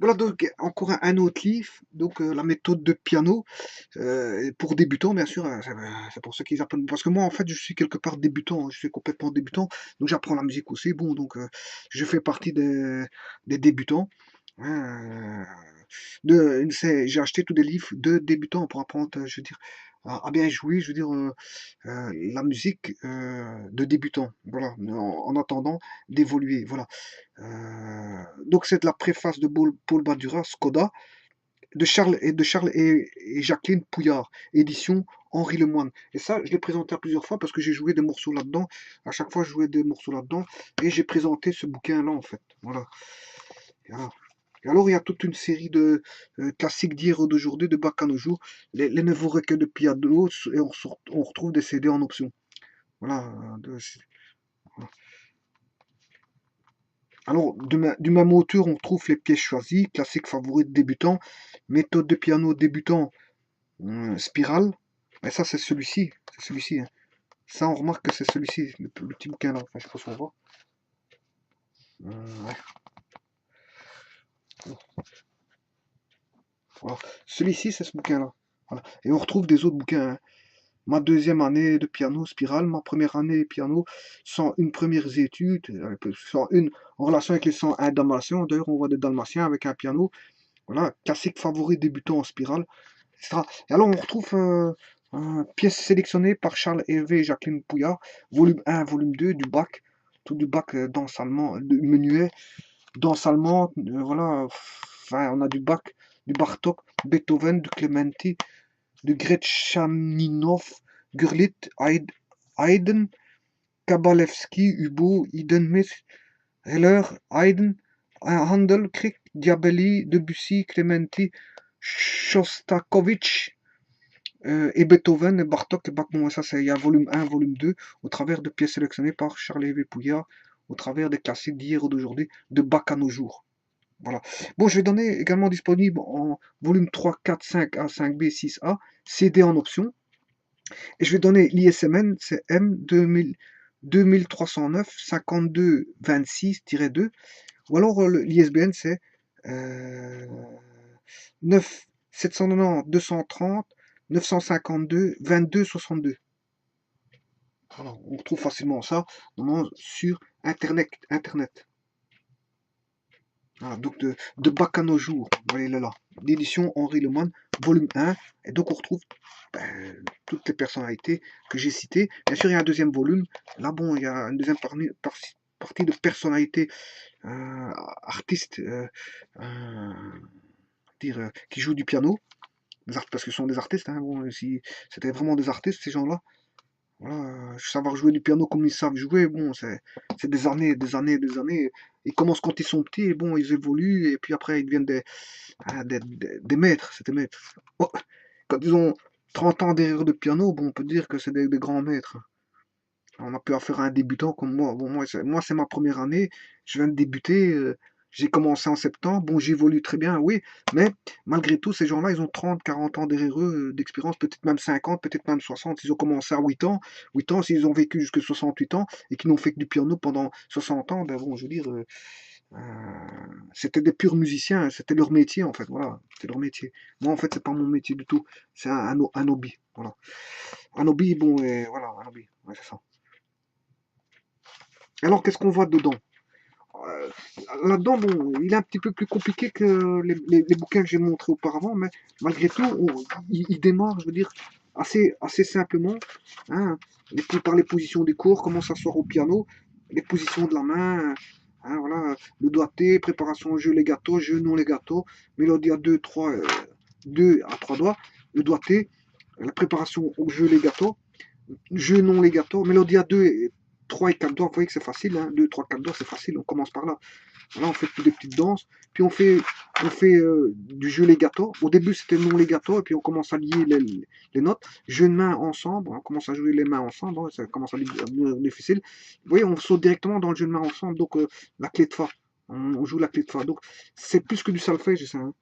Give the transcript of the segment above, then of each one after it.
Voilà donc encore un autre livre, donc la méthode de piano pour débutants bien sûr, c'est pour ceux qui apprennent. Parce que moi en fait je suis quelque part débutant, je suis complètement débutant, donc j'apprends la musique aussi. Bon donc je fais partie des débutants. Hein, j'ai acheté tous des livres de débutants pour apprendre, je veux dire, à bien jouer, je veux dire, la musique de débutants. Voilà, en attendant d'évoluer. Voilà. Donc c'est de la préface de Paul Badura, Skoda, de Charles et Jacqueline Pouillard, édition Henri Lemoine. Et ça, je l'ai présenté à plusieurs fois parce que j'ai joué des morceaux là-dedans. À chaque fois, je jouais des morceaux là-dedans et j'ai présenté ce bouquin-là en fait. Voilà. Voilà. Et alors, il y a toute une série de classiques d'hier ou d'aujourd'hui, de bac à nos jours, les nouveaux recueils de piano, et on retrouve des CD en option. Voilà. Voilà. Alors, du même auteur, on trouve les pièces choisies, classiques favoris de débutants, méthode de piano débutant, spirale. Et ça, c'est celui-ci. C'est celui-ci. Hein. Ça, on remarque que c'est celui-ci, le petit bouquin là. Enfin, je sais pas si on voit. Ouais. Voilà. Celui-ci, c'est ce bouquin-là. Voilà. Et on retrouve des autres bouquins. Hein. Ma deuxième année de piano spirale, ma première année piano, 101 premières études, 101 en relation avec les 101 dalmatiens. D'ailleurs, on voit des dalmatiens avec un piano. Voilà, classique favori débutant en spirale, etc. Et alors, on retrouve pièces sélectionnées par Charles Hervé et Jacqueline Pouillard, volume 1, volume 2 du bac, tout du bac danse allemand, de menuet, danse allemande, voilà. Enfin, on a du Bartok, Beethoven, du Clementi, de Gretchaninov, Gurlitt, Haydn, Kabalevski, Hubo, Hindemith, Heller, Haydn, Handel, Crick, Diabelli, Debussy, Clementi, Shostakovich et Beethoven, et Bartok et Bach. Bon, ça, il y a volume 1, volume 2, au travers de pièces sélectionnées par Charles-Hervé Pouillard, au travers des classiques d'hier ou d'aujourd'hui, de Bach à nos jours. Voilà. Bon, je vais donner également disponible en volume 3, 4, 5A, 5B, 6A, CD en option. Et je vais donner l'ISMN, c'est M 2309 52 26-2. Ou alors l'ISBN, c'est 9 790 230 952 22 62. Voilà, on retrouve facilement ça sur Internet. Voilà, donc de Bac à nos jours, voilà, il est là. D'édition Henri Lemoine, volume 1. Et donc on retrouve toutes les personnalités que j'ai citées. Bien sûr, il y a un deuxième volume. Là, bon, il y a une deuxième partie de personnalités, artistes, qui jouent du piano. Parce que ce sont des artistes. Hein, bon, si c'était vraiment des artistes, ces gens-là. Voilà, savoir jouer du piano comme ils savent jouer, bon, c'est des années, des années, des années. Ils commencent quand ils sont petits, et bon, ils évoluent, et puis après, ils deviennent des maîtres, c'est des maîtres. Oh, quand ils ont 30 ans derrière de piano, bon, on peut dire que c'est des grands maîtres. On a pu affaire à un débutant comme moi. Bon, moi, c'est ma première année. Je viens de débuter. J'ai commencé en septembre. Bon, j'évolue très bien, oui. Mais malgré tout, ces gens-là, ils ont 30, 40 ans derrière eux d'expérience, peut-être même 50, peut-être même 60. Ils ont commencé à 8 ans. 8 ans, s'ils ont vécu jusqu'à 68 ans et qu'ils n'ont fait que du piano pendant 60 ans, ben bon, je veux dire, euh, c'était des purs musiciens. C'était leur métier, en fait. Voilà, c'est leur métier. Moi, en fait, c'est pas mon métier du tout. C'est un hobby. Voilà. Un hobby, bon, et voilà, un hobby. Ouais, c'est ça. Alors, qu'est-ce qu'on voit dedans? Euh, Là-dedans, bon, il est un petit peu plus compliqué que les bouquins que j'ai montrés auparavant, mais malgré tout, il démarre, je veux dire, assez simplement, hein, par les positions des cours, comment s'asseoir au piano, les positions de la main, hein, voilà, le doigté, préparation au jeu legato, jeu non legato, mélodie à 2 à 3 doigts, le doigté, la préparation au jeu legato, jeu non legato, mélodie à 3 et 4 doigts, vous voyez que c'est facile, hein, 2, 3, 4 doigts, c'est facile, on commence par là. Là, on fait des petites danses, puis on fait du jeu legato. Au début, c'était non legato, et puis on commence à lier les notes. Jeu de main ensemble, on commence à jouer les mains ensemble, hein, ça commence à devenir difficile. Vous voyez, on saute directement dans le jeu de main ensemble, donc la clé de Fa. On joue la clé de Fa. Donc, c'est plus que du solfège, ça. Hein.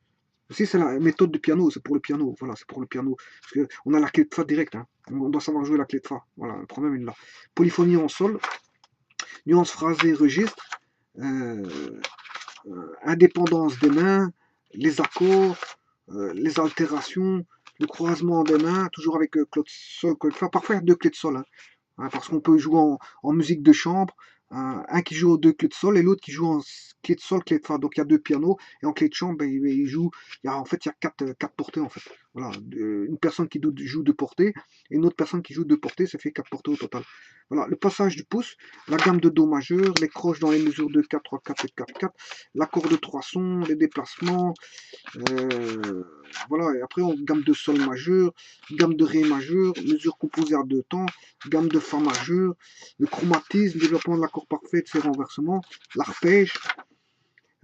Aussi, c'est la méthode du piano, c'est pour le piano. Voilà, c'est pour le piano. Parce qu'on a la clé de Fa direct. Hein. On doit savoir jouer la clé de Fa. Voilà, le problème est là. Polyphonie en sol, nuance phrasée, registre, indépendance des mains, les accords, les altérations, le croisement des mains, toujours avec clé de sol, clé de fa. Parfois il y a deux clés de sol, hein, parce qu'on peut jouer en musique de chambre, un qui joue aux deux clés de sol et l'autre qui joue en clé de sol, clé de fa. Donc il y a deux pianos et en clé de chambre, ben, il joue. En fait, il y a quatre portées en fait. Voilà, une personne qui joue deux portées et une autre personne qui joue deux portées, ça fait quatre portées au total. Voilà, le passage du pouce, la gamme de do majeur, les croches dans les mesures de 4, 3, 4 et 4, 4, l'accord de trois sons, les déplacements, voilà, et après on gamme de sol majeur, gamme de ré majeur, mesure composée à deux temps, gamme de fa majeur, le chromatisme, développement de l'accord parfait de ses renversements, l'arpège.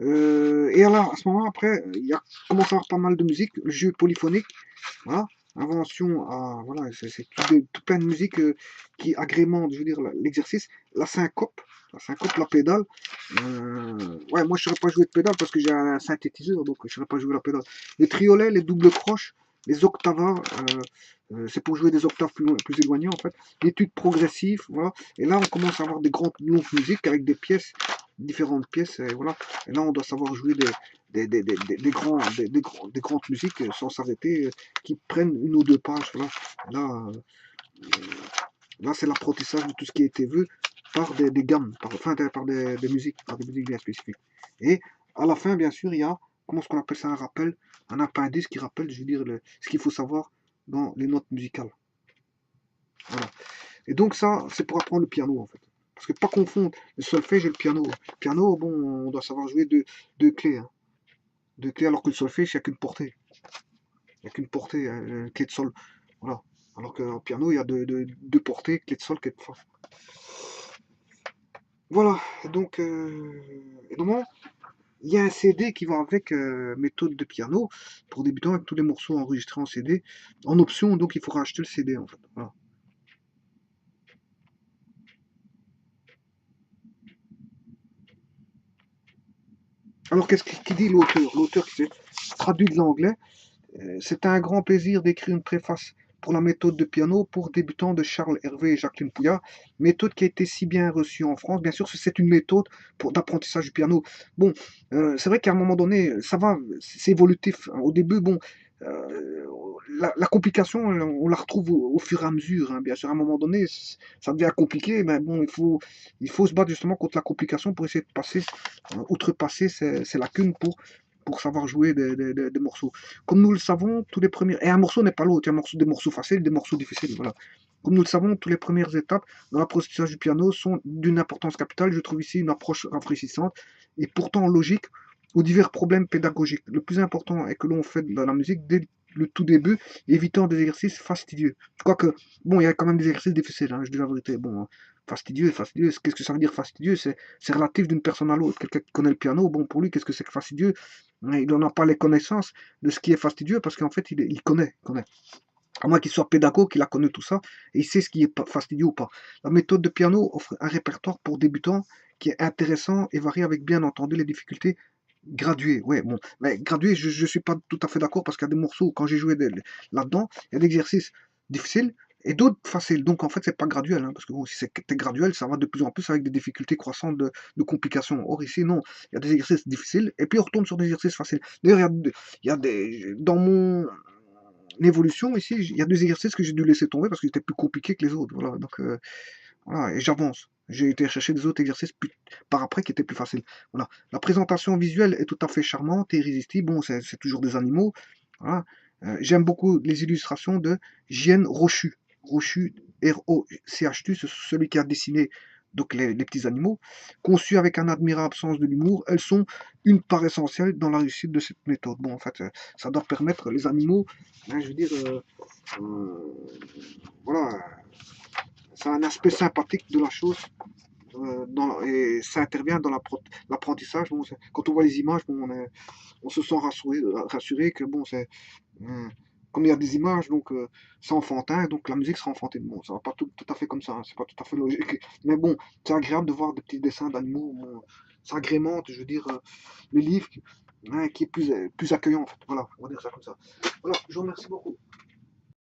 Et alors à ce moment après, il y a commence à avoir pas mal de musique, le jeu polyphonique, voilà, invention à voilà, c'est tout plein de musique qui agrémente, je veux dire, l'exercice, la syncope, la pédale. Ouais, moi je ne saurais pas jouer de pédale parce que j'ai un synthétiseur, donc je ne saurais pas jouer la pédale. Les triolets, les doubles croches, les octavas, c'est pour jouer des octaves plus éloignées en fait. L'étude progressive, voilà. Et là on commence à avoir des grandes longues musiques avec des pièces, différentes pièces, et voilà. Et là on doit savoir jouer des grandes musiques sans s'arrêter, qui prennent une ou deux pages. Voilà. Là, là c'est l'apprentissage de tout ce qui a été vu par des gammes, par des musiques, par des musiques bien spécifiques. Et à la fin, bien sûr, il y a, comment est-ce qu'on appelle ça, un rappel, un appendice qui rappelle, je veux dire, ce qu'il faut savoir dans les notes musicales. Voilà. Et donc ça, c'est pour apprendre le piano, en fait. Parce que pas confondre le solfège et le piano. Le piano, bon, on doit savoir jouer deux clés. Hein. Deux clés, alors que le solfège, il n'y a qu'une portée. Il n'y a qu'une portée, hein, clé de sol. Voilà. Alors qu'en piano, il y a deux portées, clé de sol, clé de fa. Voilà. Et normalement, il y a un CD qui va avec méthode de piano pour débutants avec tous les morceaux enregistrés en CD. En option, donc il faudra acheter le CD en fait. Voilà. Alors qu'est-ce qui dit l'auteur? L'auteur qui s'est traduit de l'anglais. C'est un grand plaisir d'écrire une préface pour la méthode de piano pour débutants de Charles Hervé et Jacqueline Pouillard, méthode qui a été si bien reçue en France. Bien sûr, c'est une méthode d'apprentissage du piano. Bon, c'est vrai qu'à un moment donné, ça va, c'est évolutif. Au début, bon, euh, la complication, on la retrouve au fur et à mesure. Hein. Bien sûr, à un moment donné, ça devient compliqué, mais bon, il faut se battre justement contre la complication pour essayer de passer, outrepasser ces lacunes pour savoir jouer des morceaux. Comme nous le savons, tous les premiers. Et un morceau n'est pas l'autre, il y a des morceaux faciles, des morceaux difficiles. Voilà. Comme nous le savons, toutes les premières étapes dans l'apprentissage du piano sont d'une importance capitale. Je trouve ici une approche rafraîchissante et pourtant logique aux divers problèmes pédagogiques. Le plus important est que l'on fait dans la musique dès le tout début, évitant des exercices fastidieux. Je crois que, bon, il y a quand même des exercices difficiles, hein, je dis la vérité. Bon, hein, fastidieux, qu'est-ce que ça veut dire fastidieux? C'est relatif d'une personne à l'autre. Quelqu'un qui connaît le piano, bon, pour lui, qu'est-ce que c'est que fastidieux? Il n'en a pas les connaissances de ce qui est fastidieux parce qu'en fait, il connaît. À moins qu'il soit pédagogue, qu'il a connu tout ça, et il sait ce qui est fastidieux ou pas. La méthode de piano offre un répertoire pour débutants qui est intéressant et varie avec bien entendu les difficultés graduées. Ouais, bon, mais graduées, je ne suis pas tout à fait d'accord parce qu'il y a des morceaux, quand j'ai joué là-dedans, il y a des exercices difficiles et d'autres faciles. Donc en fait, c'est pas graduel, hein, parce que bon, si c'était graduel, ça va de plus en plus avec des difficultés croissantes de complications. Or ici, non, il y a des exercices difficiles et puis on retourne sur des exercices faciles. D'ailleurs, il y a dans mon évolution ici, il y a des exercices que j'ai dû laisser tomber parce qu'ils étaient plus compliqués que les autres. Voilà, donc voilà, et j'avance. J'ai été chercher des autres exercices par après qui étaient plus faciles. Voilà. La présentation visuelle est tout à fait charmante et irrésistible. Bon, c'est toujours des animaux. Voilà. J'aime beaucoup les illustrations de Gien Rochu. Rochu, R-O-C-H-U, c'est celui qui a dessiné donc les petits animaux. Conçus avec un admirable sens de l'humour, elles sont une part essentielle dans la réussite de cette méthode. Bon, en fait, ça doit permettre les animaux, hein, je veux dire, voilà, c'est un aspect sympathique de la chose et ça intervient dans l'apprentissage. Bon, quand on voit les images, bon, on se sent rassuré que bon, comme il y a des images, donc c'est enfantin, donc la musique sera enfantine. Bon, ça va pas tout à fait comme ça, hein, c'est pas tout à fait logique. Mais bon, c'est agréable de voir des petits dessins d'animaux. Bon, ça agrémente, je veux dire, le livre hein, qui est plus accueillant en fait. Voilà, on va dire ça comme ça. Voilà, je vous remercie beaucoup.